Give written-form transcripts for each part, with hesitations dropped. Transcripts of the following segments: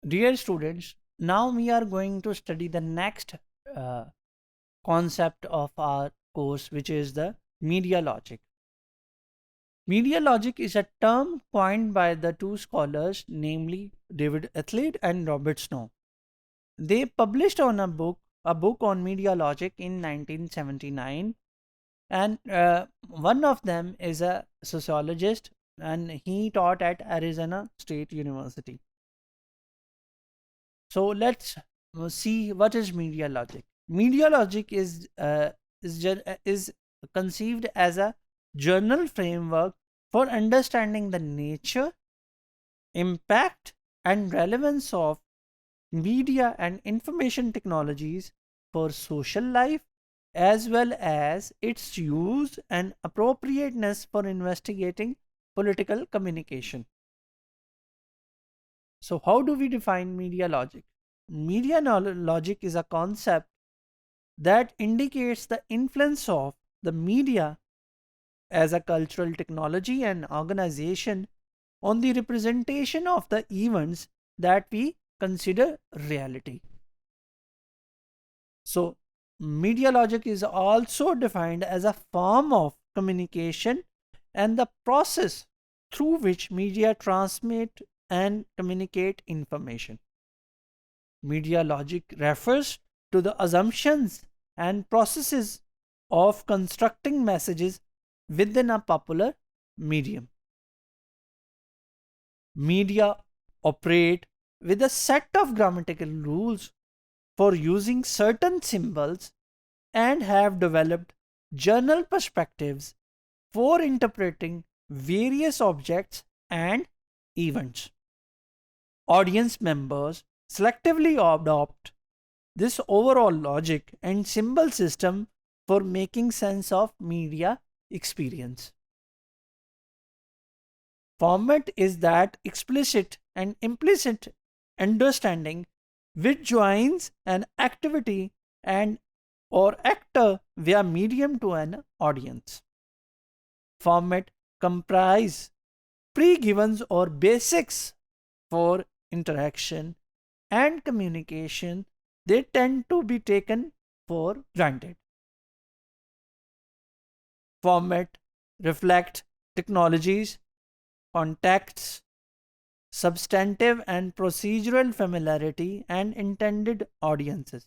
Dear students, now we are going to study the next uh, concept of our course, which is the media logic. Media logic is a term coined by the two scholars, namely David Athlete and Robert Snow. They published on a book on media logic in 1979, and one of them is a sociologist, and he taught at Arizona State University. So let's see what is media logic. Media logic is conceived as a journal framework for understanding the nature, impact, and relevance of media and information technologies for social life, as well as its use and appropriateness for investigating political communication. So, how do we define media logic? Media logic is a concept that indicates the influence of the media as a cultural technology and organization on the representation of the events that we consider reality. So, media logic is also defined as a form of communication and the process through which media transmit and communicate information. Media logic refers to the assumptions and processes of constructing messages within a popular medium. Media operate with a set of grammatical rules for using certain symbols and have developed journal perspectives for interpreting various objects and events. Audience members selectively adopt this overall logic and symbol system for making sense of media experience. Format is that explicit and implicit understanding which joins an activity and or actor via medium to an audience. Format comprise pre-givens or basics for interaction and communication. They tend to be taken for granted. Format reflect technologies, contexts, substantive and procedural familiarity, and intended audiences.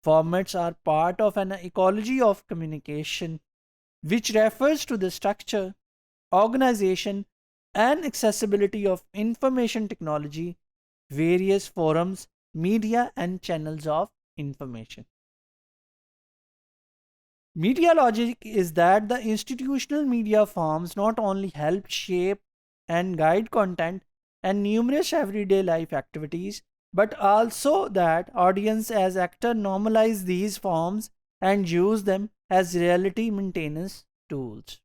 Formats are part of an ecology of communication, which refers to the structure, organization, and accessibility of information technology, various forums, media, and channels of information. Media logic is that the institutional media forms not only help shape and guide content and numerous everyday life activities, but also that audience as actor normalize these forms and use them as reality maintenance tools.